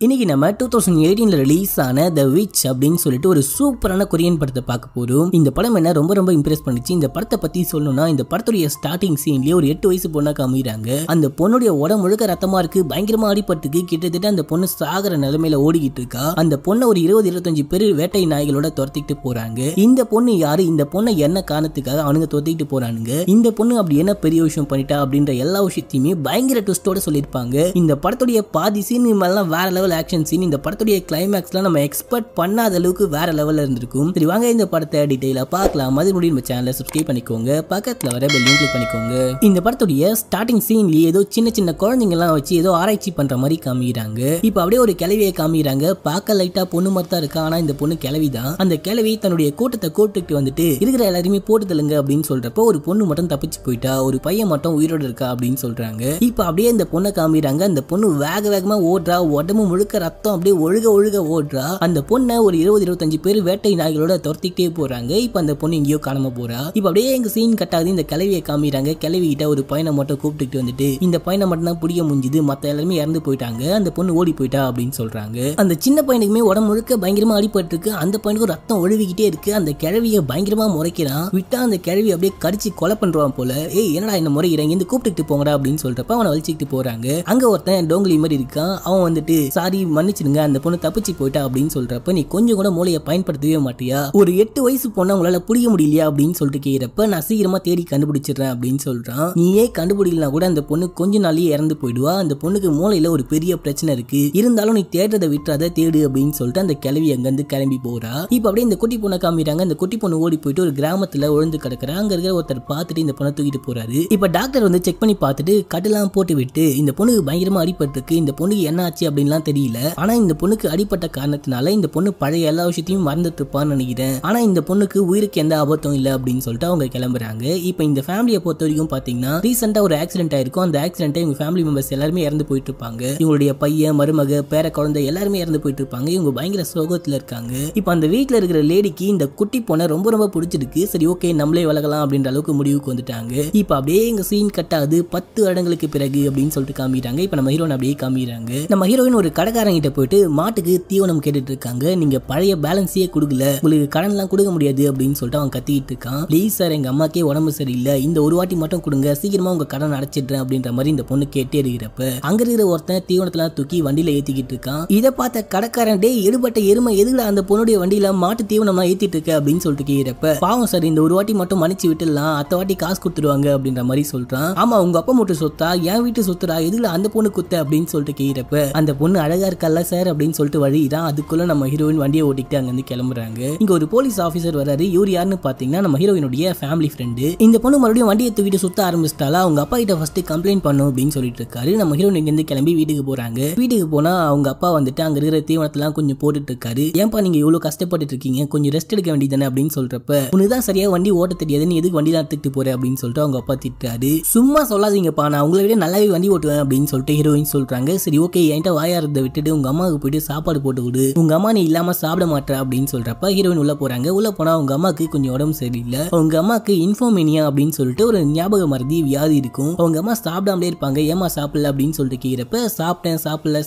இன்னைக்கு நம்ம 2018 ரிலீஸ் ஆன த விச் அப்படின்னு சொல்லிட்டு ஒரு சூப்பரான கொரியன் படத்தை பார்க்க போறோம். இந்த படம் என்ன ரொம்ப இம்ப்ரெஸ் பண்ணிச்சு. இந்த படத்தை பத்தி சொல்லணும்னா இந்த படத்துடைய ஸ்டார்டிங் சீன்லயே ஒரு 8 வயசு பொண்ணா காமிக்கிறாங்க. அந்த பொண்ணுடைய உடம்பு முழுக்க ரத்தமா இருக்கு, பயங்கரமா அடிபட்டுக்கு, கிட்டத்தட்ட அந்த பொண்ணு சாகர நிலைமையில ஓடிக்கிட்டு இருக்கா. அந்த பொண்ணை ஒரு 20-25 பேர் வேட்டை நாய்களோட துரத்திட்டு போறாங்க. இந்த பொண்ணு யாரு, இந்த பொண்ணை என்ன காரணத்துக்காக அவனுங்க துரத்திட்டு போறானுங்க, இந்த பொண்ணு அப்படி என்ன பெரிய விஷயம் பண்ணிட்டா அப்படின்ற எல்லா விஷயத்தையுமே பயங்கர ட்விஸ்டோட சொல்லியிருப்பாங்க. இந்த படத்துடைய பாதி சீன் எல்லாம் வேற லெவல் ஆக்ஷன் சீன். இந்த படத்துடைய கிளைமேக்ஸ்லாம் நம்ம எக்ஸ்பெக்ட் பண்ணாத அளவுக்கு வேற லெவல்ல இருந்திருக்கும். சரி வாங்க இந்த படத்தை டீடைலா பார்க்கலாம். அது முன்னாடி நம்ம சேனலை சப்ஸ்கிரைப் பண்ணிக்கோங்க, பக்கத்துல வர பெல் கிளிக் பண்ணிக்கோங்க. இந்த படத்துடைய ஸ்டார்டிங் சீன்லயே ஏதோ சின்ன குழந்தைங்க எல்லாம் வச்சு ஏதோ ஆராய்ச்சி பண்ற மாதிரி காமிக்கிறாங்க. இப்ப அப்படியே ஒரு கிழவியை காமிக்கிறாங்க. பார்க்க லைட்டா பொண்ணு மாதிரி தான் இருக்கா, ஆனா இந்த பொண்ணு கிழவி தான். அந்த கிழவி தன்னுடைய கூட்டத்தை கூப்பிட்டு வந்துட்டு இருக்கிற எல்லாருமே போட்டு தள்ளுங்க அப்படின்னு சொல்றப்ப ஒரு பொண்ணு மட்டும் தப்பிச்சு போயிட்டா, ஒரு பையன் மட்டும் உயிரோடு இருக்கா அப்படின்னு சொல்றாங்க. இப்ப அப்படியே இந்த பொண்ணை காமிக்கிறாங்க. அந்த பொண்ணு வேகமா ஓடுறா, உடம்பு முழுக்க ரத்தம் அப்படியே ஒழுக ஓடுறா. அந்த பொண்ணை ஒரு 20-25 பேர் வேட்டை நாய்களோட துரத்திட்டே போறாங்க. இப்ப அந்த பொண்ணு எங்கேயோ காணாம போறா. இப்ப அப்படியே எங்க சீன் கட் ஆகுது. இந்த கிழவியை காமிக்கிறாங்க. கிழவி கிட்ட ஒரு பையனை மட்டும் கூப்பிட்டு வந்துட்டு இந்த பையனை மட்டும் தான் பிடிக்க முடிஞ்சுது, மத்த எல்லாருமே இறந்து போயிட்டாங்க, அந்த பொண்ணு ஓடி போயிட்டா அப்படின்னு சொல்றாங்க. அந்த சின்ன பையனுக்குமே உடம்பு முழுக்க பயங்கரமா அடிபட்டு இருக்கு. அந்த பையனுக்கு ரத்தம் ஒழுவிக்கிட்டே இருக்கு. அந்த கிழவியை பயங்கரமா முறைக்கிறான். விட்டா அந்த கிழவி அப்படியே கடிச்சு கொலை பண்றான் போல. ஏய் என்னடா என்ன முறைகிறேன், இந்த கூப்பிட்டு போங்கடா அப்படின்னு சொல்றப்ப அவனை வலிச்சுக்கிட்டு போறாங்க. அங்க ஒருத்தன் டோங்கலி மாதிரி இருக்கான். அவன் வந்துட்டு சாரி மன்னிச்சிடுங்க, அந்த பொண்ணு தப்பிச்சு போயிட்டா அப்படின்னு சொல்றப்ப நீ கொஞ்சம் கூட மூளையை பயன்படுத்தவே மாட்டியா, ஒரு 8 வயசு பொண்ணு உங்களால புடிக்க முடியலையா அப்படின்னு சொல்லிட்டு கேட்கிறப்ப நான் சீக்கிரமா தேடி கண்டுபிடிச்சிடுறேன் அப்படின்னு சொல்றான். நீயே கண்டுபிடிக்கலாம் கூட அந்த பொண்ணு கொஞ்ச நாளையே இறந்து போயிடுவா. அந்த பொண்ணுக்கு மூளையில ஒரு பெரிய பிரச்சனை இருக்கு, இருந்தாலும் நீ தேடுறதை விட்டுறத தேடு அப்படின்னு சொல்லிட்டு அந்த கிழவி அங்க இருந்து கிளம்பி போறா. இப்ப அப்படியே இந்த குட்டி பொண்ணை காமிக்கிறாங்க. அந்த குட்டி பொண்ணு ஓடி போயிட்டு ஒரு கிராமத்துல விழுந்து கிடக்குறா. அங்க இருக்கிற ஒருத்தர் பார்த்துட்டு இந்த பொண்ணை தூக்கிட்டு போறாரு. இப்ப டாக்டர் வந்து செக் பண்ணி பார்த்துட்டு கட்டெல்லாம் போட்டு விட்டு இந்த பொண்ணுக்கு பயங்கரமா அடிபட்டு இருக்கு, இந்த பொண்ணுக்கு என்ன ஆச்சு அப்படின்லாம் தெரியல, ஆனா இந்த பொண்ணுக்கு அடிப்பட்ட காரணத்தினால இந்த பொண்ணு பழைய எல்லா விஷயத்தையும் மறந்துட்டு இருப்பான்னு நினைக்கிறேன், ஆனா இந்த பொண்ணுக்கு உயிருக்கு எந்த ஆபத்தும் இல்ல அப்படின்னு சொல்லிட்டு அவங்க கிளம்புறாங்க. இப்ப இந்த ஃபேமிலியை பொறுத்த வரைக்கும் பாத்தீங்கன்னா ரீசெண்டா ஒரு ஆக்சிடென்ட் ஆயிருக்கும். அந்த ஆக்சிடென்ட் இவங்க ஃபேமிலி மெம்பர்ஸ் எல்லாருமே இறந்து போயிட்டு இருப்பாங்க. இவங்களுடைய பையன், மருமக, பேர குழந்தை எல்லாருமே இறந்து போயிட்டு இருப்பாங்க. இவங்க பயங்கர சோகத்துல இருக்காங்க. இப்ப அந்த வீட்டுல இருக்கிற லேடிக்கு இந்த குட்டி பொண்ணை ரொம்ப பிடிச்சிருக்கு. சரி ஓகே நம்மளே வளர்க்கலாம் அப்படின்ற அளவுக்கு முடிவுக்கு வந்துட்டாங்க. இப்ப அப்படியே எங்க சீன் கட் ஆகுது. 10 வருடங்களுக்கு பிறகு அப்படின்னு சொல்லிட்டு காமிக்கிறாங்க. இப்ப நம்ம ஹீரோயின் அப்படியே காமிக்கிறாங்க. நம்ம ஹீரோயின் ஒரு கடைக்காரங்கிட்ட போயிட்டு மாட்டுக்கு தீவனம் கேட்டுட்டு இருக்காங்க. நீங்க பழைய பேலன்ஸே கொடுக்கல, உங்களுக்கு கடன் எல்லாம் கொடுக்க முடியாது அப்படின்னு சொல்லிட்டு அவன் கத்திக்கிட்டு இருக்கான். ப்ளீஸ் சார், எங்க அம்மாக்கே உடம்பு சரியில்லை, இந்த ஒரு வாட்டி மட்டும் கொடுங்க, சீக்கிரமா உங்க கடன் அடைச்சிடுறேன் அப்படின்ற மாதிரி இந்த பொண்ணு கேட்டே இருக்கிறப்ப அங்க இருக்கிற ஒருத்தன் தீவனத்தெல்லாம் தூக்கி வண்டியில ஏத்திக்கிட்டு இருக்கான். இதை பார்த்த கடைக்காரன் டே எடுபட்ட எருமை எதுல அந்த பொண்ணுடைய வண்டியில மாட்டு தீவனமா ஏத்திட்டு இருக்க அப்படின்னு சொல்லிட்டு கேட்கிறப்ப பாவம் சார், இந்த ஒரு வாட்டி மட்டும் மன்னிச்சு விட்டுலாம், அத்த வாட்டி காசு கொடுத்துருவாங்க அப்படின்ற மாதிரி சொல்றான். ஆமா உங்க அப்பா மட்டும் சொத்தா, என் வீட்டு சொத்துரா, எதுல அந்த பொண்ணு குத்த அப்படின்னு சொல்லிட்டு கேட்கிறப்ப அந்த பொண்ணு அழகா இருக்கல்ல சார் அப்படின்னு சொல்லிட்டு வழிதான். அதுக்குள்ள நம்ம ஹீரோயின் வண்டியை ஓட்டிட்டு அங்க இருந்து கிளம்புறாங்க. இங்க ஒரு போலீஸ் ஆபீசர் வராரு. இவர் யாருன்னு பாத்தீங்கன்னா நம்ம ஹீரோயினுடைய ஃபேமிலி ஃப்ரெண்டு. இந்த பொண்ணு மறுபடியும் வண்டியை தூக்கிட்டு சுத்த ஆரம்பிச்சிட்டாலா, அவங்க அப்பா கிட்ட ஃபர்ஸ்ட் கம்ப்ளைண்ட் பண்ணும் அப்படின்னு சொல்லிட்டு இருக்காரு. நம்ம ஹீரோயின் இங்க இருந்து கிளம்பி வீட்டுக்கு போறாங்க. வீட்டுக்கு போனா அவங்க அப்பா வந்துட்டு அங்க இருக்கிற தீவனத்தெல்லாம் கொஞ்சம் போட்டுட்டு இருக்காரு. ஏன்பா நீங்க இவ்வளவு கஷ்டப்பட்டு இருக்கீங்க, கொஞ்சம் ரெஸ்ட் எடுக்க வேண்டியதானே அப்படின்னு சொல்றப்ப உனக்குதான் சரியா வண்டி ஓட்ட தெரியாது, நீ எதுக்கு வண்டி எடுத்துட்டு போற அப்படின்னு சொல்லிட்டு அவங்க அப்பா திட்டாரு. சும்மா சொல்லாதீங்கப்பா, நான் உங்களை விட நல்லாவே வண்டி ஓட்டுவேன் அப்படின்னு சொல்லிட்டு ஹீரோயின் சொல்றாங்க. சரி ஓகே என்கிட்ட வாயாரத்தை விட்டுட்டு உங்க அம்மாவுக்கு போயிட்டு சாப்பாடு போட்டு விடு, உங்க அம்மா நீ இல்லாம சாப்பிட மாட்டா அப்படின்னு சொல்றப்ப ஹீரோயின் உள்ள போறாங்க. உள்ள போனா அவங்க அம்மாக்கு கொஞ்சம் உடம்பு சரியில்லை. அவங்க அம்மாக்கு இன்ஃபோமேனியா அப்படின்னு சொல்லிட்டு ஒரு ஞாபக மறதி வியாதி இருக்கும். அவங்க அம்மா சாப்பிடாமலே இருப்பாங்க. ஏமா சாப்பிடல அப்படின்னு சொல்லிட்டு கேட்கிறப்ப சாப்பிட்டேன்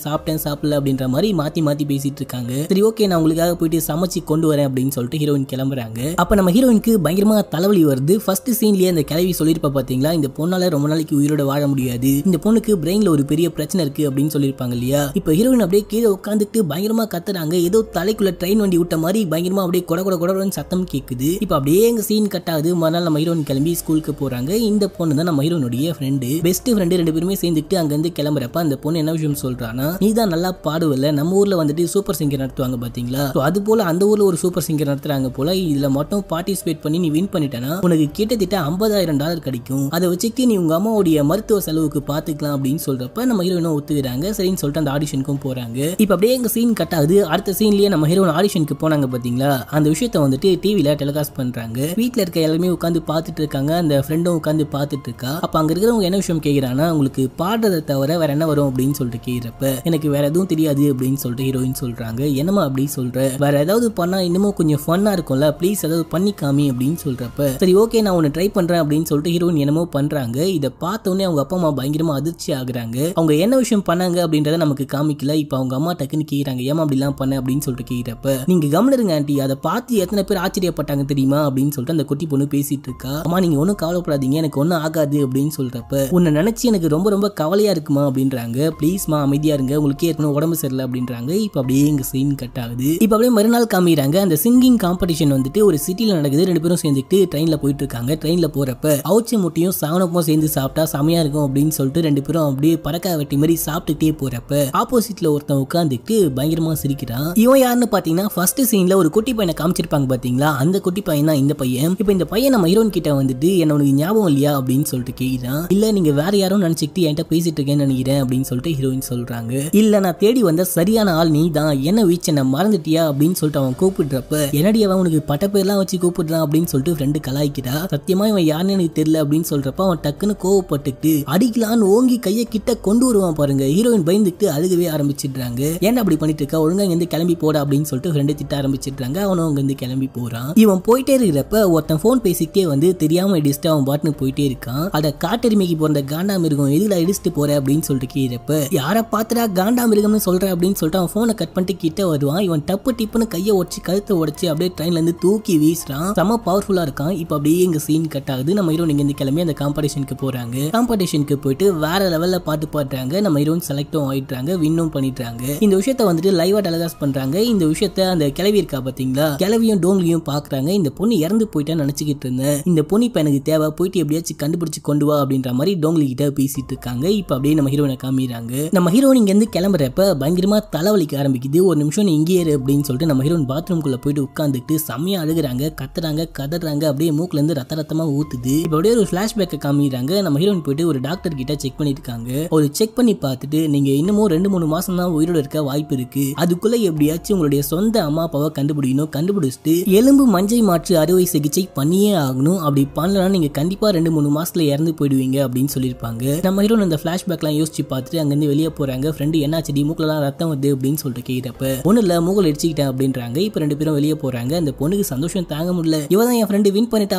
சாப்பிடல அப்படின்ற மாதிரி மாத்தி பேசிட்டு இருக்காங்க. சரி ஓகே நான் உங்களுக்காக போயிட்டு சமைச்சு கொண்டு வரேன் அப்படின்னு சொல்லிட்டு ஹீரோயின் கிளம்புறாங்க. அப்ப நம்ம ஹீரோயினுக்கு பயங்கரமா தலைவலி வருது. ஃபர்ஸ்ட் சீன்லயே அந்த கிழவி சொல்லிருப்பா பாத்தீங்களா, இந்த பொண்ணால ரொம்ப நாளைக்கு உயிரோட வாழ முடியாது, இந்த பொண்ணுக்கு பிரெயின்ல ஒரு பெரிய பிரச்சனை இருக்கு அப்படின்னு சொல்லிருப்பாங்க இல்லையா. இப்ப ஹீரோயின் அப்படியே கீழே உட்காந்துட்டு பயங்கரமா கத்துறாங்க. ஏதோ தலைக்குள்ள ட்ரெயின் வண்டி விட்ட மாதிரி பயங்கரமா அப்படியே கொடன்னு சத்தம் கேக்குது. இப்ப அப்படியே எங்க சீன் கட் ஆகுது. மறுநாள் நம்ம ஹீரோயின் கிளம்பி ஸ்கூலுக்கு போறாங்க. இந்த பொண்ணு தான் நம்ம ஹீரோனுடைய ஃப்ரெண்டு, பெஸ்ட் ஃப்ரெண்டு. 2 பேருமே சேர்ந்துட்டு அங்க இருந்து கிளம்புறப்ப அந்த பொண்ணு என்ன விஷயம் சொல்றானா, நீ தான் நல்லா பாடுவல, நம்ம ஊர்ல வந்துட்டு சூப்பர் சிங்கர் நடத்துவாங்க பாத்தீங்களா, அது போல அந்த ஊர்ல ஒரு சூப்பர் சிங்கர் நடத்துறாங்க போல, இதுல மட்டும் பார்ட்டிசிபேட் பண்ணி நீ வின் பண்ணிட்டனா உனக்கு கிட்டத்தட்ட $50,000 கிடைக்கும், அதை வச்சுட்டு நீ உங்க அம்மாவுடைய மருத்துவ செலவுக்கு பாத்துக்கலாம் அப்படின்னு சொல்றப்ப நம்ம ஹீரோயினும் ஒத்துக்கிறாங்க. சரின்னு சொல்லிட்டு அந்த ஆடிஷனுக்கும் போறாங்க. இப்ப அப்படியே எங்க சீன் கட் ஆகுது. அடுத்த சீன்லயே நம்ம ஹீரோயின் ஆடிஷனுக்கு போனாங்க பாத்தீங்களா, அந்த விஷயத்த வந்துட்டு டிவில டெலிகாஸ்ட் பண்றாங்க. வீட்டுல இருக்க எல்லாருமே உட்காந்து பாத்துட்டு இருக்காங்க. அந்த ஃப்ரெண்டும் உட்காந்து பாத்துட்டு இருக்கா. அப்ப அங்க இருக்கிறவங்க என்ன விஷயம் கேக்குறானா, உங்களுக்கு பாடுறதை தவிர வேற என்ன வரும் அப்படின்னு சொல்லிட்டு கேக்குறப்ப எனக்கு வேற எதுவும் தெரியாது அப்படின்னு சொல்லிட்டு ஹீரோயின் சொல்றாங்க. என்னமா அப்படி சொல்ற, வேற ஏதாவது பண்ணா இன்னமும் கொஞ்சம் ஃபன்னா இருக்கும்ல, ப்ளீஸ் ஏதாவது பண்ணி காமி அப்படின்னு சொல்றப்ப சரி ஓகே நான் ஒன்னு ட்ரை பண்றேன் அப்படின்னு சொல்லிட்டு ஹீரோயின் என்னமோ பண்றாங்க. இதை பார்த்தோன்னே அவங்க அப்பா அம்மா பயங்கரமா அதிர்ச்சி ஆகுறாங்க. அவங்க என்ன விஷயம் பண்ணாங்க அப்படின்றத நமக்கு காமிக்க கவனிக்கல. இப்ப அவங்க அம்மா டக்குன்னு கேக்குறாங்க, ஏமா அப்படிலாம் பண்ண அப்படின்னு சொல்லிட்டு கேக்குறப்ப, நீங்க கவனிருங்க ஆண்டி, அதை பார்த்து எத்தனை பேர் ஆச்சரியப்பட்டாங்க தெரியுமா அப்படின்னு சொல்லிட்டு அந்த குட்டி பொண்ணு பேசிட்டு இருக்கா. அம்மா நீங்க ஒன்னும் கவலைப்படாதீங்க, எனக்கு ஒன்னும் ஆகாது அப்படின்னு சொல்றப்ப, உன்னை நினைச்சு எனக்கு ரொம்ப ரொம்ப கவலையா இருக்குமா அப்படின்றாங்க. ப்ளீஸ்மா அமைதியா இருங்க, உங்களுக்கே ஏற்கனவே உடம்பு சரியில்லை அப்படின்றாங்க. இப்ப அப்படியே எங்க சீன் கட் ஆகுது. இப்ப அப்படியே மறுநாள் காமிக்கிறாங்க. அந்த சிங்கிங் காம்படிஷன் வந்துட்டு ஒரு சிட்டில நடக்குது. ரெண்டு பேரும் சேர்ந்துட்டு ட்ரெயின்ல போயிட்டு இருக்காங்க. ட்ரெயின்ல போறப்ப அவுச்சி முட்டையும் சாவனப்பும் சேர்ந்து சாப்பிட்டா செமையா இருக்கும் அப்படின்னு சொல்லிட்டு ரெண்டு பேரும் அப்படியே பறக்க வெட்டி மாதிரி சாப்பிட்டுட்டே போறப்ப ஆப்போசிட்ல ஒருத்தன் உட்காந்துட்டு பயங்கரமா சிரிக்கிறான். இவன் யாருன்னு பாத்தீங்கன்னா ஃபர்ஸ்ட் சீன்ல ஒரு குட்டி பையனை காமிச்சிருப்பாங்க பாத்தீங்களா, அந்த குட்டி பையன் தான் இந்த பையன். இப்ப இந்த பையன் நம்ம ஹீரோன் கிட்ட வந்துட்டு என்ன உனக்கு ஞாபகம் இல்லையா அப்படின்னு சொல்லிட்டு கேக்குறான். இல்ல நீங்க வேற யாரும் நினைச்சுக்கிட்டு என்கிட்ட பேசிட்டு இருக்கேன்னு நினைக்கிறேன் அப்படின்னு சொல்லிட்டு ஹீரோயின் சொல்றாங்க. இல்ல நான் தேடி வந்த சரியான ஆள் நீ தான், என்ன வீச்ச நான் மறந்துட்டியா அப்படின்னு சொல்லிட்டு அவன் கூப்பிடுறப்ப, என்னடி அவன் உனக்கு பட்ட பேர்லாம் வச்சு கூப்பிடுறான் அப்படின்னு சொல்லிட்டு ஃப்ரெண்டு கலாய்க்கிறா. சத்தியமா இவன் யாருன்னு எனக்கு தெரியல அப்படின்னு சொல்றப்ப அவன் டக்குன்னு கோவப்பட்டுட்டு அடிக்கலான்னு ஓங்கி கையை கிட்ட கொண்டு வருவான் பாருங்க. ஹீரோயின் பயந்துட்டு அழுகவே ஆரம்பிச்சிடுறாங்க. ஏன்னா அப்படி பண்ணிட்டு இருக்கா, ஒழுங்கா இங்க இருந்து கிளம்பி போட அப்படின்னு சொல்லிட்டு ஃப்ரெண்டு திட்ட ஆரம்பிச்சிடுறாங்க. அவனும் அங்க இருந்து கிளம்பி போறான். இவன் போயிட்டே இருக்கிறப்ப ஒருத்தன் போன் பேசிக்கிட்டே வந்து தெரியாம இடிச்சுட்டு அவன் பாட்டுன்னு போயிட்டே இருக்கான். அத காட்டெருமைக்கு போற காண்டா மிருகம் எதுல இடிச்சுட்டு போற அப்படின்னு சொல்லிட்டு கேட்கிறப்ப, யார பாத்துறா காண்டா மிருகம்னு சொல்ற அப்படின்னு சொல்லிட்டு அவன் போனை கட் பண்ணிட்டு கிட்ட வருவான். இவன் டப்பு டிப்புன்னு கையை உடச்சு கழுத்தை உடச்சு அப்படியே ட்ரெயின்ல இருந்து தூக்கி வீசுறான். செம பவர்ஃபுல்லா இருக்கான். இப்ப அப்படியே எங்க சீன் கட் ஆகுது. நம்ம ஹீரோன் இங்க இருந்து கிளம்பி அந்த காம்படிஷனுக்கு போறாங்க. காம்படிஷனுக்கு போயிட்டு வேற லெவல்ல பாட்டு பாடுறாங்க. நம்ம ஹீரோன் செலக்டும் ஆயிட்டாங்க, வின்னும் பண்ணிட்டாங்க. இந்த விஷயத்த வந்துட்டு லைவா டெலிகாஸ்ட் பண்றாங்க. இந்த விஷயத்த அந்த கிளவி இருக்கா பாத்தீங்களா, கிளவியும் டோங்லியும் பாக்குறாங்க. இந்த பொண்ணு இறந்து போயிட்டா நினைச்சுக்கிட்டு இருந்தேன், இந்த பொண்ணு இப்ப எனக்கு தேவை, போயிட்டு எப்படியாச்சும் கண்டுபிடிச்சு கொண்டு வா அப்படின்ற மாதிரி டோங்லி கிட்ட பேசிட்டு இருக்காங்க. இப்ப அப்படியே நம்ம ஹீரோனை காமிறாங்க. நம்ம ஹீரோன் இங்க இருந்து கிளம்புறப்ப பயங்கரமா தலைவலிக்க ஆரம்பிக்குது. ஒரு நிமிஷம் நீ இங்கே இரு அப்படின்னு சொல்லிட்டு நம்ம ஹீரோன் பாத்ரூம்குள்ள போயிட்டு உட்காந்துட்டு செம்மையா அழுகுறாங்க, கத்துறாங்க, கதறாங்க. அப்படியே மூக்குல இருந்து ரத்த ரத்தமா ஊத்துது. இப்ப அப்படியே ஒரு பிளாஷ்பேக்கை காமிறாங்க. நம்ம ஹீரோன் போயிட்டு ஒரு டாக்டர் கிட்ட செக் பண்ணிருக்காங்க. ஒரு செக் பண்ணி பார்த்துட்டு நீங்க இன்னமும் 2-3 மாசம் தான் உயிரோட இருக்க வாய்ப்பு இருக்கு, அதுக்குள்ள எப்படியாச்சும் உங்களுடைய சொந்த அம்மா அப்பாவை கண்டுபிடிக்கணும், கண்டுபிடிச்சிட்டு எலும்பு மஞ்சை மாற்று அறுவை சிகிச்சை பண்ணியே ஆகணும், அப்படி பண்ணலாம் நீங்க கண்டிப்பா 2-3 மாசத்துல இறந்து போயிடுவீங்க அப்படின்னு சொல்லியிருப்பாங்க. நம்ம ஹீரோன் அந்த பிளாஷ்பேக்லாம் யோசிச்சு பார்த்துட்டு அங்கிருந்து வெளியே போறாங்க. ஃப்ரெண்டு என்னாச்சு மூக்குலாம் ரத்தம் வருது அப்படின்னு சொல்லிட்டு கேட்கிறப்ப, ஒண்ணு இல்ல மூக்கல் அடிச்சுக்கிட்டேன் அப்படின்றாங்க. இப்ப ரெண்டு பேரும் வெளியே போறாங்க. அந்த பொண்ணுக்கு சந்தோஷம் தாங்க முடியல. இவதான் என் ஃப்ரெண்டு வின் பண்ணிட்டா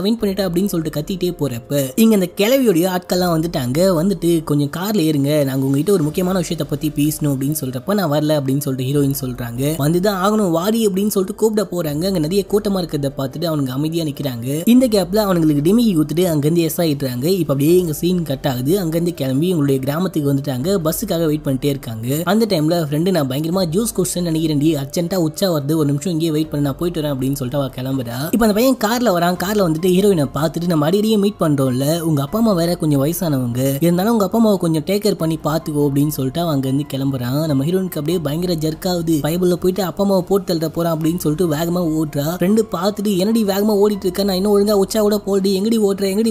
அப்படின்னு சொல்லிட்டு கத்திட்டே போறப்ப இங்க அந்த கிளவியோடைய ஆட்கள்லாம் வந்துட்டாங்க. வந்துட்டு கொஞ்சம் கார்ல ஏறுங்க, நாங்க உங்ககிட்ட ஒரு முக்கியமான விஷயத்தை பத்தி பேசணும் அப்படின்னு சொல்றப்ப, நான் வரல அப்படின்னு சொல்லிட்டு ஹீரோயின் சொல்றாங்க. வந்துதான் ஆகணும் வாடி அப்படின்னு சொல்லிட்டு கூப்பிட போறாங்க. அங்க நிறைய கூட்டமா இருக்கிறத பார்த்துட்டு அவனுக்கு அமைதியா நிக்கிறாங்க. இந்த கேப்ல அவங்களுக்கு டிமிக்கி ஊத்துட்டு அங்கிருந்து எஸ் ஆயிடுறாங்க. இப்ப அப்படியே எங்க சீன் கட் ஆகுது. அங்கிருந்து கிளம்பி உங்களுடைய கிராமத்துக்கு வந்துட்டாங்க. பஸ்ஸுக்காக வெயிட் பண்ணிட்டே இருக்காங்க. அந்த டைம்ல ஃப்ரெண்டு நான் பயங்கரமா ஜூஸ் குடிச்சேன்னு நினைக்கிறேன், அர்ஜென்ட்டா உச்சா வருது, ஒரு நிமிஷம் இங்கே வெயிட் பண்ணி நான் போயிட்டு வரேன் அப்படின்னு சொல்லிட்டு அவ கிளம்புறா. இப்ப அந்த பையன் கார்ல வரான். கார்ல வந்துட்டு ஹீரோயினை பார்த்துட்டு நம்ம அடிக்கடியே மீட் பண்றோம்ல, உங்க அப்பா அம்மா வேற கொஞ்சம் வயசானவங்க, இருந்தாலும் உங்க அப்பா அம்மாவை கொஞ்சம் டேக் கேர் பண்ணி பாத்துக்கோ அப்படின்னு சொல்லிட்டு அவன் அங்க இருந்து கிளம்புறான். நம்ம ஹீரோனுக்கு அப்படியே பயங்கர ஜர்க் ஆகுது. பைபிள்ல போயிட்டு அப்பா அம்மாவை போட்டு தள்ளிட போறான் அப்படின்னு சொல்லிட்டு வேகமா ஓடுறா. ரெண்டு பார்த்துட்டு என்னடி வேகமா ஓடிட்டு இருக்க, நான் இன்னும் ஒழுங்கா உச்சா கூட போடி, எங்கடி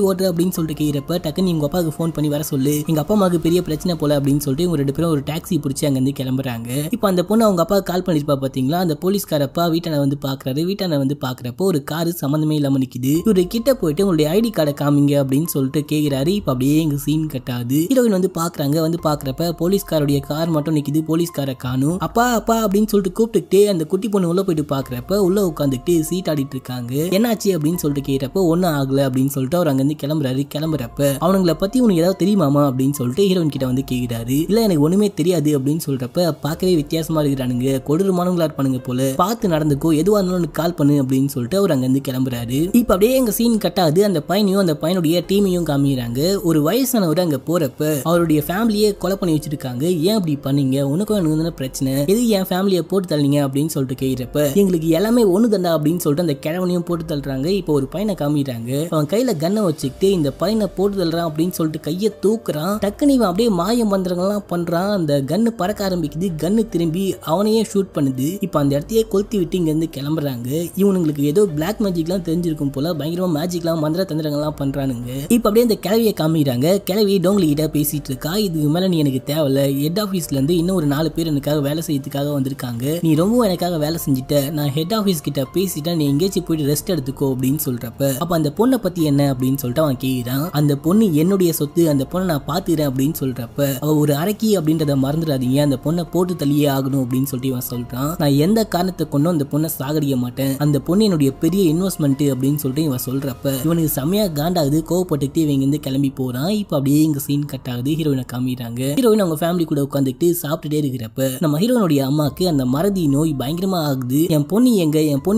ஓடுற அப்படின்னு சொல்லிட்டு கேட்கிறப்ப டக்குன்னு எங்க அப்பாவுக்கு ஃபோன் பண்ணி வர சொல்லு, எங்க அப்பா அம்மாவுக்கு பெரிய பிரச்சனை போல அப்படின்னு சொல்லிட்டு இவங்க ரெண்டு பேரும் ஒரு டாக்ஸி பிடிச்சி அங்க இருந்து கிளம்புறாங்க. இப்ப அந்த பொண்ணு அவங்க அப்பா கால் பண்ணிருப்பா பாத்தீங்களா, அந்த போலீஸ்காரப்பா வீட்டான வந்து பாக்குறாரு. வீட்டான வந்து பாக்குறப்போ ஒரு காரு சம்பந்தமே இல்லாம நிக்குது. இவரு கிட்ட போயிட்டு உங்களுடைய ஐடி கார்டை காமிங்க அப்படின்னு சொல்லிட்டு கேக்குறாரு. இப்ப அப்படியே எங்க சீன் கட்டாது. ஹீரோயின் வந்து பாக்குறாங்க. வந்து பாக்குறப்ப போலீஸ்காரோடைய கார் மட்டும் நிக்குது. போலீஸ்கார காணும். அப்பா அப்பா அப்படின்னு சொல்லிட்டு கூப்பிட்டுக்கிட்டே அந்த குட்டி பொண்ணு உள்ள போயிட்டு பாக்குறப்ப உள்ள உட்காந்துட்டு சீட் ஆடிட்டு இருக்காங்க. என்னாச்சு அப்படின்னு சொல்லிட்டு கேட்டப்ப ஒன்னும் ஆகல அப்படின்னு சொல்லிட்டு அவர் அங்க இருந்து கிளம்புறாரு. கிளம்புறப்ப அவனுங்களை பத்தி உனக்கு ஏதாவது தெரியுமாமா அப்படின்னு சொல்லிட்டு ஹீரோயின் கிட்ட வந்து கேக்குறாரு. இல்ல எனக்கு ஒண்ணுமே தெரியாது அப்படின்னு சொல்றப்ப, பார்க்கவே வித்தியாசமா இருக்கிறானுங்க, கொடூரமானவங்களா இருப்பானுங்க போல, பார்த்து நடந்துக்கோ, எதுவா இருந்தாலும் கால் பண்ணு அப்படின்னு சொல்லிட்டு அவர் அங்க இருந்து கிளம்புறாரு. இப்ப அப்படியே எங்க சீன் கட்டாது. அந்த பையனையும் அந்த பையனுடைய டீமையும் காமிக்கிறாங்க. ஒரு வயசானவர் அங்க போறப்ப அவருடைய ஃபேமிலியே கொலை பண்ணி வச்சிருக்காங்க. ஏன் அப்படி பண்ணீங்க, உனக்கும் எனக்கு பிரச்சனை, எது என் ஃபேமிலியை போட்டு தள்ளிங்க அப்படின்னு சொல்லிட்டு கேட்கிறப்ப, எங்களுக்கு எல்லாமே ஒண்ணு தண்டா அப்படின்னு சொல்லிட்டு அந்த கிழவனையும் போட்டு தள்ளுறாங்க. இப்போ ஒரு பையனை காமிக்கிறாங்க. அவன் கையில கண்ணை வச்சுக்கிட்டு இந்த பையனை போட்டு தள்ளுறான் அப்படின்னு சொல்லிட்டு கையை தூக்குறான். டக்குனு இவன் அப்படியே மாயம் மந்திரங்கள்லாம் பண்றான். அந்த கன்னு பறக்க ஆரம்பிக்குது. கன்னு திரும்பி அவனையே ஷூட் பண்ணுது. இப்ப அந்த இடத்தையே கொளுத்தி விட்டு இங்க இருந்து கிளம்புறாங்க. இவனுங்களுக்கு ஏதோ பிளாக் மேஜிக்லாம் தெரிஞ்சிருக்கும் போல, பயங்கரமா மேஜிக்லாம் மந்திர தந்திரங்கள்லாம் பண்றானுங்க. இப்ப அப்படியே இந்த கிளவியை காமிக்கிறாங்க. கிளவி டோங்லி கிட்ட பேசிட்டு இருக்கா. இதுக்கு மேல நீ எனக்கு தேவையில்ல, ஹெட் ஆபீஸ்ல இருந்து இன்னும் ஒரு 4 பேர் எனக்காக வேலை செய்யறதுக்காக வந்திருக்காங்க, நீ ரொம்ப எனக்காக வேலை செஞ்சுட்ட, நான் ஹெட் ஆபீஸ் கிட்ட பேசிட்டேன், நீ எங்கேயாச்சும் போயிட்டு ரெஸ்ட் எடுத்துக்கோ அப்படின்னு சொல்றப்ப, அப்ப அந்த பொண்ணை பத்தி என்ன அப்படின்னு சொல்லிட்டு அவன் கேக்குறான். அந்த பொண்ணு என்னுடைய சொத்து, அந்த பொண்ணை நான் பாத்துக்கிறேன் அப்படின்னு சொல்றப்ப, அவ ஒரு அரக்கி அப்படின்றத மறந்துடாதீங்க, அந்த பொண்ணை போட்டு தள்ளியே ஆகணும் அப்படின்னு சொல்லிட்டு இவன் சொல்றான். நான் எந்த காரணத்தை கொண்டும் அந்த பொண்ணை சாகடிக்க மாட்டேன், அந்த பொண்ணு என்னுடைய பெரிய இன்வெஸ்ட்மெண்ட் அப்படின்னு சொல்லிட்டு இவன் சொல்றப்ப இவனுக்கு செமையா காண்டாகுது. கோவப்பட்டுட்டு இவங்க இருந்து கிளம்பி போறான். இப்ப அப்படியே இங்க சீன் கட் ஆகுது. ஹீரோயினை காமிக்கிறாங்க. ஹீரோயின் அவங்க ஃபேமிலி கூட உட்காந்துட்டு சாப்பிட்டு சாப்பிட்டுட்டே இருக்கிறப்ப நம்ம ஹீரோனுடைய அம்மாக்கு அந்த மறதி நோய் பயங்கரமா ஆகுது. என் பொண்ணு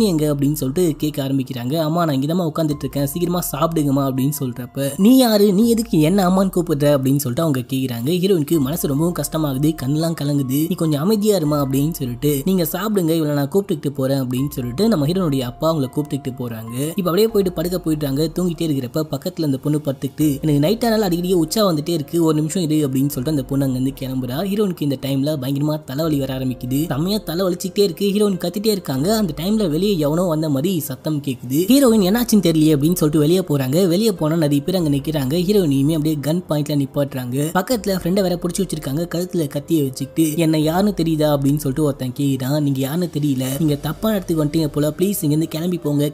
எங்க அப்படின்னு சொல்லிட்டு கேட்க ஆரம்பிக்கிறாங்க. அம்மா நான் இங்கதான் உட்காந்துட்டு இருக்கேன், சீக்கிரமா சாப்பிடுங்கம்மா அப்படின்னு சொல்றப்ப நீ யாரு, நீ எதுக்கு என்ன அம்மான்னு கூப்பிடுற அப்படின்னு சொல்லிட்டு அவங்க கேக்குறாங்க. ஹீரோனுக்கு மனசு ரொம்பவும் கஷ்டமாகுது, கண்ணெல்லாம் கலங்குது. நீ கொஞ்சம் அமைதியா இருமா அப்படின்னு சொல்லிட்டு நீங்க சாப்பிடுங்க, இவளை நான் கூப்பிட்டுட்டு போறேன் அப்படின்னு சொல்லிட்டு நம்ம ஹீரோனுடைய அப்பா அவங்களை கூப்பிட்டுட்டு போறாங்க. இப்ப அப்படியே போயிட்டு படுக்க போயிட்டாங்க. தூங்கிட்டே இருக்கிறப்ப பக்கத்துல அந்த பொண்ணு படுத்துக்கிட்டு எனக்கு நைட் ஆனாலும் அடிக்கடி உச்சா வந்துட்டே இருக்கு, ஒரு நிமிஷம் இரு அப்படின்னு சொல்லிட்டு அந்த பொண்ணு அங்க இருந்து கிளம்புறா. ஹீரோனுக்கு இந்த டைம்ல பயங்கரமா தலைவலி வர ஆரம்பிக்குது. செம்மையா தலைவலிச்சுட்டே இருக்கு. ஹீரோயின் கத்திட்டே இருக்காங்க. அந்த டைம்ல வெளியே எவனோ வந்த மாதிரி சத்தம் கேக்குது. ஹீரோயின் என்னாச்சுன்னு தெரியல அப்படின்னு சொல்லிட்டு வெளியே போறாங்க. வெளியே போனா நிறைய பேர் அங்க நிக்கிறாங்க. ஹீரோயினையுமே அப்படியே கன் பாயிண்ட்ல நிப்பாட்டுறாங்க. பக்கத்துல ஃப்ரெண்டை வேற பிடிச்சி வச்சிருக்காங்க. கழுத்துல கத்திய வச்சுக்கிட்டு என்ன யாருன்னு தெரியுதா அப்படின்னு சொல்லிட்டு ஒருத்தன் கேக்குறான். நீங்க யாருன்னு தெரியல, நீங்க தப்பான இடத்துக்கு வந்துட்டீங்க போல, ப்ளீஸ் இங்க இருந்து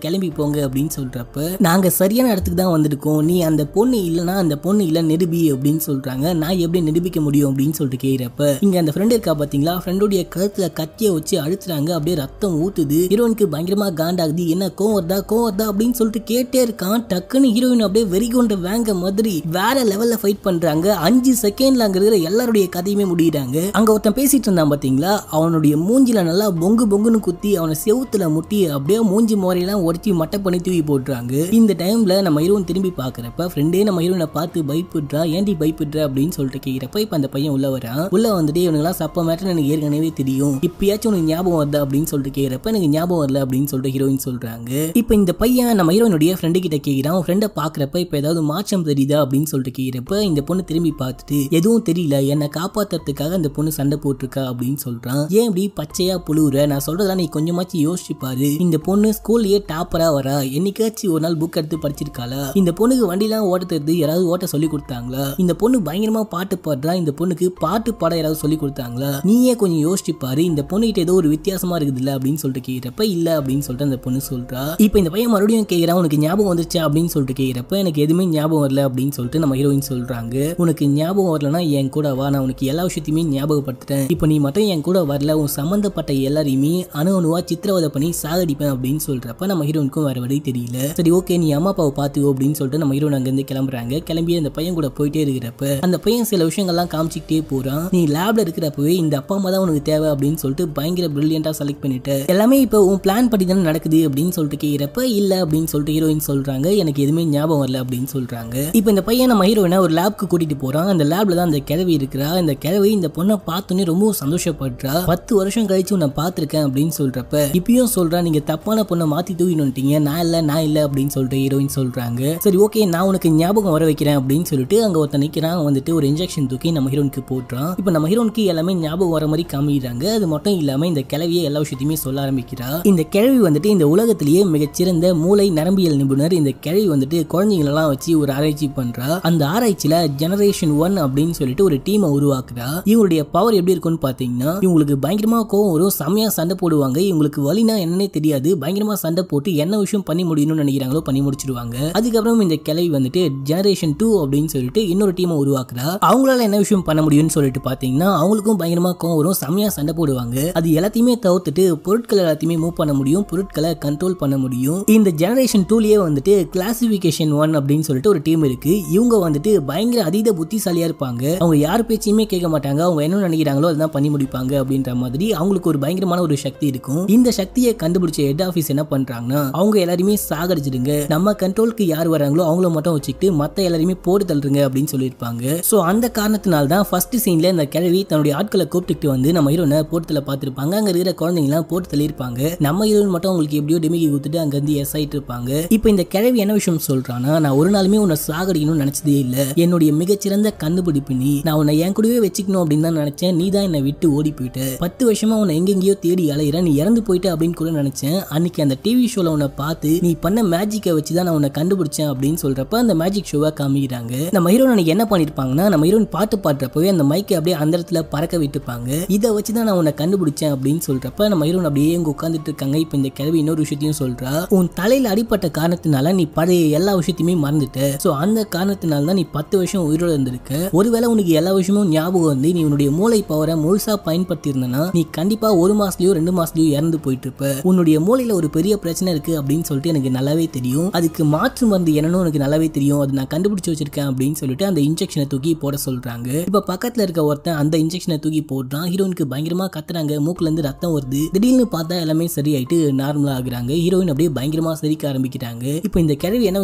கிளம்பி போங்க அப்படின்னு சொல்றப்ப நாங்க சரியான இடத்துக்கு தான் வந்திருக்கோம், நீ அந்த பொண்ணு இல்லனா அந்த பொண்ணு இல்ல நிரூபி அப்படின்னு சொல்றாங்க. நான் எப்படி நிரூபிக்க முடியும் அப்படின்னு சொல்லிட்டு கேக்குறப்ப இங்க அந்த ஃப்ரெண்ட் இருக்கா பாத்தீங்களா, ஃப்ரெண்டோடைய கழுத்துல கத்திய வச்சு அழுத்துறாங்க. அப்படியே ரத்தம் ஊத்துது. ஹீரோயினுக்கு பயங்கரமா காண்டாகுது. என்ன கோவம் வருதா அப்படின்னு சொல்லிட்டு கேட்டே இருக்கான். டக்குன்னு ஹீரோயின் அப்படியே வெறி கொண்ட வேங்க மாதிரி வேற லெவல்ல ஃபைட் பண்றாங்க. 5 செகண்ட்ல அங்க இருக்கிற எல்லாருடைய கதையுமே முடியறாங்க. அங்க ஒருத்தன் பேசிட்டு இருந்தான் பாத்தீங்களா, அவனுடைய மூஞ்சில நல்லா பொங்குன்னு குத்தி அவனை செவுத்துல முட்டி அப்படியே மூஞ்சி முறையெல்லாம் உடச்சி மட்டை பண்ணி தூக்கி போட்டுறாங்க. இந்த டைம்ல நம்ம ஹீரோயின் திரும்பி பாக்குறப்ப ஃப்ரெண்டே நம்ம ஹீரோயினை பார்த்து பயப்படுறா. ஏன்டி பயப்படுற அப்படின்னு சொல்லிட்டு கேக்குறப்ப இப்ப அந்த பையன் உள்ள வரான். உள்ள வந்துட்டு இவனுங்களாம் சப்ப மேட்டர் எனக்கு ஏற்கனவே தெரியும், இப்பயாச்சும் உனக்கு ஞாபகம் வருதா அப்படின்னு சொல்லிட்டு கேக்குறப்ப எனக்கு ஞாபகம் வரல அப்படின்னு சொல்லிட்டு ஹீரோயின் சொல்றாங்க. இப்ப இந்த பையன் நம்ம ஹீரோயினுடைய ஃப்ரெண்டு கிட்ட கேக்குறான். அவன் ஃப்ரெண்டை பாக்குறப்ப இப்ப ஏதாவது மாற்றம் தெரியுதா அப்படின்னு சொல்லிட்டு கேக்குறப்ப இந்த பொண்ணு திரும்பி பார்த்துட்டு எதுவும் தெரியல, என்னை காப்பாத்துறதுக்காக அந்த பொண்ணு சண்டை போட்டிருக்கா அப்படின்னு சொல்றான். ஏன் இப்படி பச்சையா புழுவுற, நான் சொல்றதெல்லாம் நீ கொஞ்சமாச்சு யோசிச்சு பாரு. இந்த பொண்ணு ஸ்கூல்லயே டாப்பரா வரா, என்னைக்காச்சும் ஒரு நாள் புக் எடுத்து படிச்சிருக்காளா, இந்த பொண்ணுக்கு வண்டிலாம் ஓட்ட தெரியுது, யாராவது ஓட்ட சொல்லி கொடுத்தாங்களா, இந்த பொண்ணு பயங்கரமா பாட்டு பாடுறா, இந்த பொண்ணுக்கு பாட்டு பாட யாராவது சொல்லி கொடுத்தாங்களா, நீயே கொஞ்சம் யோசிச்சு பாரு, இந்த பொண்ணுகிட்ட ஏதோ ஒரு வித்தியாசமா இருக்குதுல்ல அப்படின்னு சொல்லிட்டு கேக்குறப்ப இல்ல அப்படின்னு சொல்லிட்டு அந்த பொண்ணு சொல்றா. இப்ப இந்த பையன் மறுபடியும் கேக்குறான், உனக்கு ஞாபகம் வந்துருச்சா அப்படின்னு சொல்லிட்டு கேக்குறப்ப எனக்கு எதுவுமே ஞாபகம் வரல அப்படின்னு சொல்லிட்டு நம்ம ஹீரோயின் சொல்றாங்க. உனக்கு ஞாபகம் வரலன்னா என் கூட வா, நான் உனக்கு எல்லா விஷயத்தையுமே ஞாபகப்படுத்துறேன். இப்ப நீ மட்டும் என் கூட வரல, உன் சம்பந்தப்பட்ட எல்லாரையுமே அணுவா சித்திரவதை பண்ணி சாகடிப்பேன் அப்படின்னு சொல்றப்ப நம்ம ஹீரோனுக்கும் வேற வழி தெரியல. சரி ஓகே நீ அம்மா அப்பாவை பாத்துக்கோ அப்படின்னு சொல்லிட்டு நம்ம ஹீரோன் அங்க இருந்து கிளம்புறாங்க. கிளம்பி அந்த பையன் கூட போயிட்டே இருக்கிறப்ப அந்த பையன் சில விஷயங்கள்லாம் காமிச்சிக்கிட்டே போறான். நீ லேப்ல இருக்கிறப்பவே இந்த அப்பா அம்மா தான் உனக்கு தேவை அப்படின்னு சொல்லிட்டு பயங்கர பிரில்லியண்டா செலக்ட் பண்ணிட்டு எல்லாமே இப்ப உன் பிளான் படி தானே நடக்குது அப்படின்னு சொல்லிட்டு கேக்குறப்ப இல்ல அப்படின்னு சொல்லிட்டு ஹீரோயின் சொல்றாங்க. எனக்கு எதுவுமே ஞாபகம் வரல அப்படின்னு சொல்றாங்க. இப்ப இந்த பையன் நம்ம ஹீரோயினை ஒரு லேப்க்கு கூட்டிட்டு போறான். அந்த லேப்ல தான் அந்த கிழவி இருக்கிறா. இந்த கிழவி இந்த பொண்ணை பார்த்தோன்னே ரொம்ப சந்தோஷப்படுறா. 10 வருஷம் கழிச்சு உன்னை பார்த்திருக்கேன் அப்படின்னு சொல்றப்ப இப்பயும் சொல்றா, நீங்க தப்பான பொண்ணை மாத்தி தூக்கிட்டு வந்துட்டீங்க, நான் இல்ல அப்படின்னு சொல்லிட்டு ஹீரோயின் சொல்றாங்க. சரி ஓகே நான் உனக்கு ஞாபகம் வர வைக்கிறேன் அப்படின்னு சொல்லிட்டு அங்க ஒருத்தன் நிக்கிறான். வந்துட்டு ஒரு இன்ஜெக்ஷன் தூக்கி நம்ம ஹீரோனுக்கு போட்டுறான். இப்ப நம்ம ஹீரோனுக்கு எல்லாமே ஞாபகம் வர மாதிரி காமிக்கிறாங்க. அது மட்டும் இல்லாம இந்த கிழவியை எல்லா விஷயத்தையுமே சொல்ல ஆரம்பிக்கிறா. இந்த கிழவி வந்துட்டு இந்த உலகத்திலேயே மிகச்சிறந்த மூளை நரம்பியல் நிபுணர். இந்த கிழவி வந்துட்டு குழந்தைங்களெல்லாம் வச்சு ஒரு ஆராய்ச்சி பண்றா. அந்த ஆராய்ச்சியில ஜெனரேஷன் 1 அப்படின்னு சொல்லிட்டு ஒரு டீமை உருவாக்குறா. இவங்களுடைய பவர் எப்படி இருக்குன்னு பாத்தீங்கன்னா இவங்களுக்கு பயங்கரமா கோவம் வரும், செமையா சண்டை போடுவாங்க. இவங்களுக்கு வலினா என்னன்னே தெரியாது, பயங்கரமா சண்டை போட்டு என்ன விஷயம் பண்ணி முடியணும்னு நினைக்கிறாங்களோ பண்ணி முடிச்சிருவாங்க. அதுக்கப்புறம் இந்த கிளவி வந்துட்டு ஜெனரேஷன் 2 அப்படின்னு சொல்லிட்டு இன்னொரு டீமை உருவாக்குறா. அவங்களால என்ன விஷயம் பண்ண முடியும்னு சொல்லிட்டு பாத்தீங்கன்னா அவங்களுக்கும் பயங்கரமா கோவம் வரும், செமையா சண்டை போடுவாங்க. அது எல்லாத்தையுமே தவிர்த்துட்டு பொருட்கள் எல்லாத்தையுமே மூவ் பண்ண முடியும், பொருட்களை கண்ட்ரோல் பண்ண முடியும். இந்த ஜெனரேஷன் 2லயே வந்துட்டு கிளாசிபிகேஷன் 1 அப்படின்னு சொல்லிட்டு ஒரு டீம் இருக்கு. இவங்க வந்துட்டு பயங்கர அதீத புத்திசாலியா இருப்பாங்க. அவங்க யார் பேச்சையுமே கேட்க மாட்டாங்க, அவங்க என்ன நினைக்கிறாங்களோ அதான் பண்ணி முடிப்பாங்க அப்படின்ற மாதிரி அவங்களுக்கு ஒரு பயங்கரமான ஒரு சக்தி இருக்கும். இந்த சக்தியை கண்டுபிடிச்ச ஹெட் ஆபீஸ் என்ன பண்றாங்கன்னா அவங்க எல்லாருமே சாகடிச்சிடுங்க, நம்ம கண்ட்ரோலுக்கு யார் வராங்களோ அவங்கள மட்டும் வச்சுக்கிட்டு மத்த எல்லாருமே போட்டு தள்ளுங்க அப்படின்னு சொல்லியிருப்பாங்க. சோ அந்த காரணத்தினால தான் ஃபர்ஸ்ட் சீன்ல இந்த கிழவி தன்னுடைய ஆட்களை கூப்பிட்டு வந்து நம்ம ஹீரோனை போர்ட்டல பார்த்திருப்பாங்க. அங்க இருக்கிற குழந்தைங்க எல்லாம் போட்டு தள்ளியிருப்பாங்க. நம்ம ஹீரோன் மட்டும் அவங்களுக்கு எப்படியோ டிமிக்கி கொடுத்துட்டு அங்க இருந்து எஸ் ஆயிட்டு இருப்பாங்க. இப்போ இந்த கிழவி என்ன விஷயம் சொல்றான்னா, நான் ஒரு நாளுமே உன்னை சாகடிக்கணும்னு நினைச்சதே இல்ல, என்னுடைய மிகச்சிறந்த கண்டுபிடிப்பு நீ, நான் உன்னை என் கூடவே வச்சுக்கணும் அப்படின்னு தான் நினைச்சேன், நீ தான் என்னை விட்டு ஓடி போயிட்ட, 10 வருஷமா உன்னை எங்கெங்கயோ தேடி அலையிற, நீ இறந்து போயிட்ட அப்படின்னு கூட நினைச்சேன். அன்னைக்கு அந்த டிவி ஷோல உன்னை பார்த்து நீ பண்ண மேஜிக்கை வச்சுதான் நான் உன்னை கண்டுபிடிச்சேன் அப்படின்னு சொல்றப்ப அந்த மேஜிக் ஷோவை காமிக்கிறாங்க. நம்ம ஹீரோன் அன்னைக்கு என்ன பண்ணிருப்பாங்கன்னா, நம்ம ஹீரோன் பாட்டு பாடுறப்பவே அந்த மைக்கை அப்படியே அந்த இடத்துல பறக்க விட்டுப்பாங்க. இதை வச்சுதான் நான் உன்னை கண்டுபிடிச்சேன் அப்படின்னு சொல்றப்ப நம்ம ஹீரோன் அப்படியே இங்க உட்கார்ந்துட்டு இருக்காங்க. இப்ப இந்த கிழவி இன்னொரு விஷயத்தையும் சொல்றா, உன் தலையில அடிப்பட்ட காரணத்தினால நீ பழைய எல்லா விஷயத்தையுமே மறந்துட்ட, சோ அந்த காரணத்தினால தான் நீ 10 வருஷம் உயிரோட இருந்திருக்க. ஒருவேளை உனக்கு எல்லா விஷயமும் ஞாபகம் வந்து நீ உன்னுடைய மூளை பவரை முழுசா பயன்படுத்தி இருந்தனா நீ கண்டிப்பா 1 மாசத்துலயோ 2 மாசத்துலயோ இறந்து போயிட்டு இருப்ப. உன்னுடைய மூளையில ஒரு பெரிய பிரச்சனை இருக்கு அப்படின்னு சொல்லிட்டு எனக்கு நல்லாவே தெரியும், அதுக்கு மாற்று மருந்து என்னன்னு எனக்கு நல்லாவே தெரியும், அது நான் கண்டுபிடிச்சு வச்சிருக்கேன் அப்படின்னு சொல்லிட்டு அந்த இன்ஜெக்ஷனை தூக்கி போட சொல்றாங்க. இப்ப பக்கத்துல இருக்க ஒருத்தன் அந்த இன்ஜெக்ஷன் இன்ஜெக்ஷனை தூக்கி போடுறான். ஹீரோயினுக்கு பயங்கரமா கத்துறாங்க, மூக்குல இருந்து ரத்தம் வருது. திடீர்னு பார்த்தா எல்லாமே சரியாயிட்டு நார்மலா ஆகுறாங்க. ஹீரோயின் அப்படியே பயங்கரமா சிரிக்க ஆரம்பிக்கிறாங்க. இப்போ இந்த கிழவி என்ன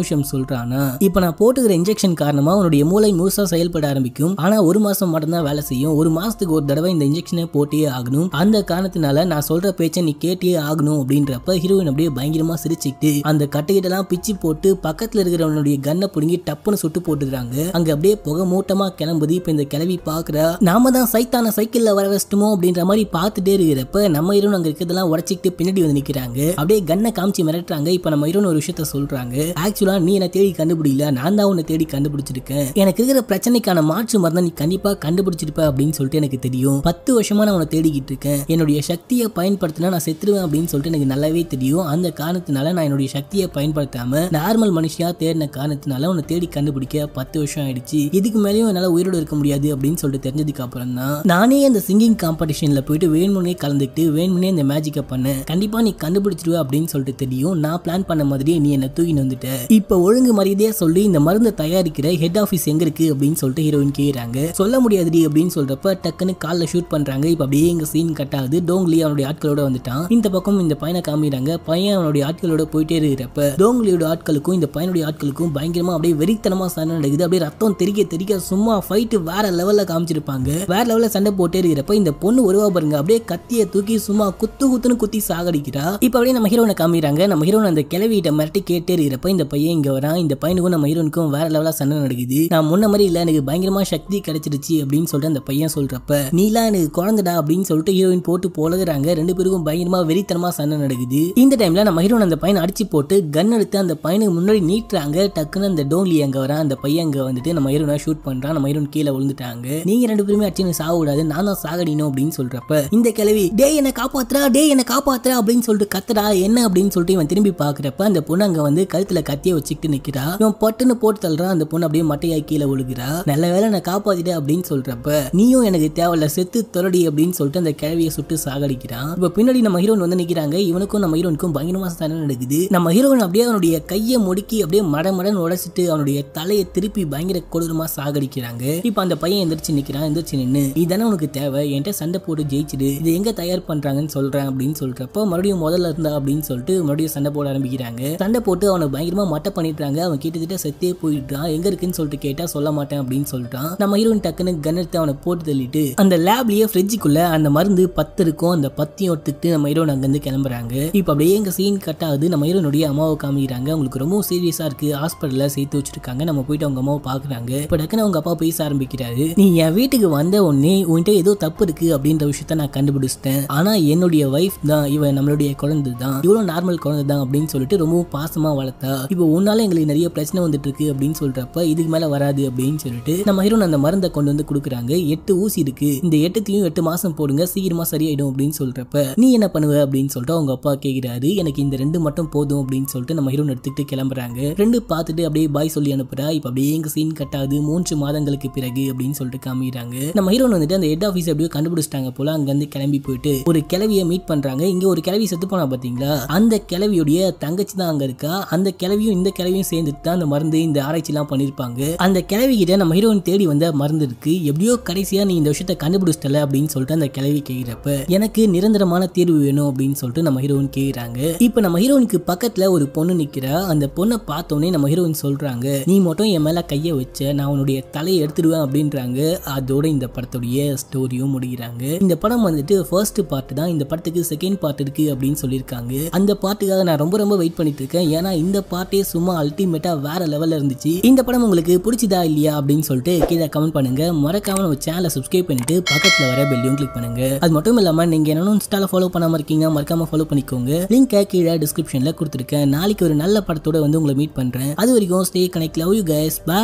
விஷயம் சொல்றானா, இப்போ நான் போட்டுக்கிற இன்ஜெக்ஷன் காரணமா உன்னுடைய மூளை முழுசா செயல்பட ஆரம்பிக்கும். ஆனா ஒரு மாசம் மட்டும் தான் வேலை செய்யும். ஒரு மாசத்துக்கு ஒரு தடவை இந்த இன்ஜெக்ஷனை போட்டே ஆகணும். அந்த காரணத்தினால நான் சொல்ற பேச்சை நீ கேட்டே ஆகணும் அப்படின்றப்ப ஹீரோயின் அப்படியே பயங்கரமா சிரிச்சுக்கிட்டு அந்த கட்டைகிட்டலாம் பிச்சு போட்டு பக்கத்துல இருக்கிறவனுடைய கன்னை புடுங்கி டப்புன்னு சுட்டு போட்டுறாங்க. அங்க அப்படியே புகை மூட்டமா கிளம்புது. இப்ப இந்த கிளவி பாக்குறா, நாம தான் சைத்தான சைக்கிள்ல வர வச்சிட்டோமோ அப்படின்ற மாதிரி பார்த்துட்டே இருக்கிறப்ப நம்ம ஹீரோன் அங்க இருக்கிறதெல்லாம் உடச்சிக்கிட்டு பின்னாடி வந்து நிக்கிறாங்க. அப்படியே கன்னை காமிச்சு மிரட்டுறாங்க. இப்ப நம்ம ஹீரோன் ஒரு விஷயத்த சொல்றாங்க, ஆக்சுவலா நீ என்ன தேடி கண்டுபிடிக்கல, நான் தான் உன்னை தேடி கண்டுபிடிச்சிருக்கேன். எனக்கு இருக்கிற பிரச்சனைக்கான மாற்று மருந்தை நீ கண்டிப்பா கண்டுபிடிச்சிருப்ப அப்படின்னு சொல்லிட்டு எனக்கு தெரியும். 10 வருஷமா நான் உன்னை தேடிக்கிட்டு இருக்கேன். என்னுடைய சக்தியை பயன்படுத்தினா நான் செத்துருவேன் அப்படின்னு சொல்லிட்டு எனக்கு நல்லாவே தெரியும். அந்த காரணத்தினால நான் என்னுடைய சக்தியை பயன்படுத்தாம நார்மல் மனுஷியா தேடின காரணத்தினால உன்னை தேடி கண்டுபிடிக்க 10 வருஷம் ஆயிடுச்சு. இதுக்கு மேலேயும் என்னால உயிரோடு இருக்க முடியாது அப்படின்னு சொல்லிட்டு தெரிஞ்சதுக்கு அப்புறம் தான் நானே அந்த சிங்கிங் காம்படிஷன்ல போயிட்டு வேணும்னே கலந்துக்கிட்டு வேணும்னே இந்த மேஜிக்கை பண்ணேன். கண்டிப்பா நீ கண்டுபிடிச்சிருவ அப்படின்னு சொல்லிட்டு தெரியும். நான் பிளான் பண்ண மாதிரியே நீ என்ன தூக்கின்னு வந்துட்ட. இப்ப ஒழுங்கு மரியாதையா சொல்லி இந்த மருந்தை தயாரிக்கிற ஹெட் ஆபீஸ் எங்க இருக்கு அப்படின்னு சொல்லிட்டு ஹீரோயின் கேக்குறாங்க. சொல்ல முடியாதுடி அப்படின்னு சொல்றப்ப டக்குன்னு கால்ல ஷூட் பண்றாங்க. இப்ப அப்படியே எங்க சீன் கட் ஆகுது. டோங்லி அவனுடைய ஆட்களோட வந்துட்டான். இந்த பக்கம் இந்த பையனை காமிக்கிறாங்க. பையன் அவனுடைய ஆட்களோட போயிட்டே இருக்கிறப்ப டோங்லியோட ஆட்களுக்கும் இந்த பையனுடைய ஆட்களுக்கும் பயங்கரமா அப்படியே வெறித்தனமா சண்டை நடக்குது. அப்படியே ரத்தம் தெறிக்க தெறிக்க சும்மா ஃபைட் வேற லெவல்ல காமிச்சிருப்பாங்க. வேற லெவல்ல சண்டை போட்டே இருக்கிறப்ப இந்த பொண்ணு ஒருவா பாருங்க, அப்படியே கத்தியை தூக்கி சும்மா குத்துன்னு குத்தி சாகடிக்கிறா. இப்ப அப்படியே நம்ம ஹீரோனை காமிக்கிறாங்க. நம்ம ஹீரோன் அந்த கிளவிட்ட மிரட்டி கேட்டே இருக்கிறப்ப இந்த பையன் இங்க வரான். இந்த பையனுக்கும் நம்ம ஹீரோனுக்கும் வேற லெவலா சண்டை நடக்குது. நான் முன்ன மாதிரி இல்ல, எனக்கு பயங்கரமா சக்தி கிடைச்சிருச்சு அப்படின்னு சொல்லிட்டு அந்த பையன் சொல்றப்ப, நீலாம் எனக்கு குழந்தைடா அப்படின்னு சொல்லிட்டு ஹீரோயின் போட்டு போலகுறாங்க. ரெண்டு பேருக்கும் பயங்கரமா வெறித்தனமா சண்டை நடக்குது. இந்த டைம்ல நம்ம ஹீரோன் அந்த பையனை அடிச்சு போட்டு கன் எடுத்து அந்த பையனுக்கு முன்னாடி நீட்டுறாங்க. டக்குன்னு அந்த டோங்லி அங்க வரான். அந்த பையன் அங்க வந்துட்டு நம்ம ஹீரோனை ஷூட் பண்றான். நம்ம ஹீரோன் கீழே விழுந்துட்டாங்க. நீங்க ரெண்டு பேருமே அடிச்சு சாக விடாது, நான் தான் சாகடினோம் அப்படின்னு சொல்றப்ப இந்த கிழவி டே என்ன காப்பாத்துறா, டே என்ன காப்பாத்துறா அப்படின்னு சொல்லிட்டு கத்துறா. என்ன அப்படின்னு சொல்லிட்டு இவன் திரும்பி பாக்குறப்ப அந்த பொண்ணு அங்க வந்து கழுத்துல கத்திய வச்சுக்கிட்டு நிக்கிறா. இவன் பட்டுன்னு போட்டு தள்ளுறான். அந்த பொண்ணு அப்படியே மட்டையாய் கீழே விழுகிறா. நல்ல வேலை நான் காப்பாத்திட்டேன் அப்படின்னு சொல்றப்ப, நீயும் எனக்கு தேவையில்ல செத்து தொரடி அப்படின்னு சொல்லிட்டு அந்த கிழவியை சுட்டு சாகடிக்கிறான். இப்ப பின்னாடி நம்ம ஹீரோன் வந்து நிக்கிறாங்க. இவனுக்கும் நம்ம ஹீரோனுக்கும் பயங்கரமா சண்டை நடக்குது. நம்ம ஹீரோன் அப்படியே அவனுடைய கையை முடுக்கி அப்படியே மடமடன் உடைச்சிட்டு அவனுடைய தலையை திருப்பி பயங்கர கொடூரமா சாகடிக்கிறாங்க. இப்ப அந்த பையன் எந்திரிச்சு நிக்கிறான். எந்திரிச்சு நின்னு, இதானே உனக்கு தேவை, என்கிட்ட சண்டை போட்டு ஜெயிச்சிடு, இது எங்க தயார் பண்றாங்கன்னு சொல்றேன் அப்படின்னு சொல்றப்ப மறுபடியும் முதல்ல இருந்தா அப்படின்னு சொல்லிட்டு மறுபடியும் சண்டை போட ஆரம்பிக்கிறாங்க. சண்டை போட்டு அவனை பயங்கரமா மட்டை பண்ணிட்டாங்க. அவன் கிட்டத்தட்ட செத்தே போயிட்டான். எங்க இருக்குன்னு சொல்லிட்டு கேட்டா சொல்ல மாட்டேன் அப்படின்னு சொல்லிட்டான். நம்ம ஹீரோயின் டக்குன்னு கன் எடுத்து அவனை போட்டு தள்ளிட்டு அந்த லேப்லயே ஃப்ரிட்ஜுக்குள்ள அந்த மருந்து 10 இருக்கும். அந்த 10 எடுத்துட்டு நம்ம ஹீரோன் அங்க இருந்து கிளம்புறாங்க. இப்ப அப்படியே எங்க சீன் கட் ஆகுது. நம்ம ஹீரோனுடைய அம்மாவை காமிக்கிறாங்க. அவங்களுக்கு ரொம்ப சீரியஸா இருக்கு. ஹாஸ்பிட்டல்ல சேர்த்து வச்சிருக்காங்க. நம்ம போயிட்டு அவங்க அம்மாவை பாக்குறாங்க. இப்ப டக்குன்னு அவங்க அப்பா பேச ஆரம்பிக்கிறாரு. நீ என் வீட்டுக்கு வந்த உடனே உன்கிட்ட ஏதோ தப்பு இருக்கு அப்படின்ற விஷயத்த நான் கண்டுபிடிச்சிட்டேன். ஆனா என்னுடைய வைஃப் தான், இவன் நம்மளுடைய குழந்தை தான், இவ்வளவு நார்மல் குழந்தை தான் அப்படின்னு சொல்லிட்டு ரொம்ப பாசமா வளர்த்தா. இப்போ உன்னால எங்களுக்கு நிறைய பிரச்சனை வந்துட்டு இருக்கு அப்படின்னு சொல்றப்ப இதுக்கு மேல வராது அப்படின்னு சொல்லிட்டு நம்ம ஹீரோன் அந்த மருந்தை கொண்டு வந்து கொடுக்குறாங்க. 8 ஊசி இருக்கு, இந்த 8 மாசம் போடுங்க, சீக்கிரமா சரியாயிடும் அப்படின்னு சொல்றப்ப நீ என்ன பண்ணுவ அப்படின்னு சொல்லிட்டு அவங்க அப்பா கேட்கிறாரு. எனக்கு இந்த 2 மட்டும் போதும் அப்படின்னு சொல்லிட்டு நம்ம ஹீரோன் எடுத்துக்கிட்டு கிளம்புறாங்க. 2 பார்த்துட்டு அப்படியே பாய் சொல்லி அனுப்புறா. இப்ப அப்படியே எங்க சீன் கட்டாது. 3 மாதங்களுக்கு பிறகு அப்படின்னு சொல்லிட்டு காமிக்கிறாங்க. நம்ம ஹீரோன் வந்துட்டு அந்த ஹெட் ஆபீஸ் அப்படியே கண்டுபிடிச்சிட்டாங்க போல. அங்க இருந்து கிளம்பி போயிட்டு ஒரு கிழவியை மீட் பண்றாங்க. இங்க ஒரு கிழவி செத்து போனா பாத்தீங்களா, அந்த கிழவியுடைய தங்கச்சி தான் அங்க இருக்கா. அந்த கிழவியும் இந்த கிழவியும் சேர்ந்துட்டு தான் அந்த மருந்து இந்த ஆராய்ச்சி எல்லாம் பண்ணிருப்பாங்க. அந்த கிழவி கிட்ட நம்ம ஹீரோயின் தேடி வந்த மருந்து இருக்கு. எப்படியோ கடைசியா நீ இந்த விஷயத்தை கண்டுபிடிச்சிட்டல அப்படின்னு சொல்லிட்டு அந்த கிழவி கேட்கிறப்ப எனக்கு நிரந்தரமான தீர்வு வேணும் அப்படின்னு சொல்லிட்டு நம்ம ஹீரோயின் கேக்குறாங்க. இப்ப நம்ம ஹீரோயினுக்கு பக்கத்துல ஒரு பொண்ணு நிக்கிறா. அந்த பொண்ணை பார்த்தோன்னே நம்ம ஹீரோயின் சொல்றாங்க, நீ மட்டும் என் மேல கைய வச்ச நான் உன்னுடைய தலையை எடுத்துடுவேன் அப்படின்றாங்க. அதோட இந்த படத்துடைய ஸ்டோரியும் முடிகிறாங்க. இந்த படம் வந்துட்டு ஃபர்ஸ்ட் பார்ட் தான். இந்த படத்துக்கு செகண்ட் பார்ட் இருக்கு அப்படின்னு சொல்லியிருக்காங்க. அந்த பார்ட்டுக்காக நான் ரொம்ப வெயிட் பண்ணிட்டு இருக்கேன். ஏன்னா இந்த பார்ட்டே சும்மா அல்டிமேட்டா வேற லெவல்ல இருந்துச்சு. இந்த படம் உங்களுக்கு பிடிச்சதா இல்லையா அப்படின்னு சொல்லிட்டு கீழே கமெண்ட் பண்ணுங்க. மறக்காம நம்ம சேனலை சப்ஸ்கிரைப் பண்ணிட்டு பக்கத்துல வர பெல்லையும் கிளிக் பண்ணுங்க. அது மட்டும் இல்லாம நீங்க என்ன இன்ஸ்டால ஃபாலோ பண்ணாம இருக்கீங்க, மறக்காம ஃபாலோ பண்ணிக்கோங்க. லிங்க் கீழே டிஸ்கிரிப்ஷன்ல கொடுத்துருக்கேன். நாளைக்கு ஒரு நல்ல படத்தோட வந்து உங்களை மீட் பண்றேன். அது வரைக்கும் stay connect. Love you guys. By.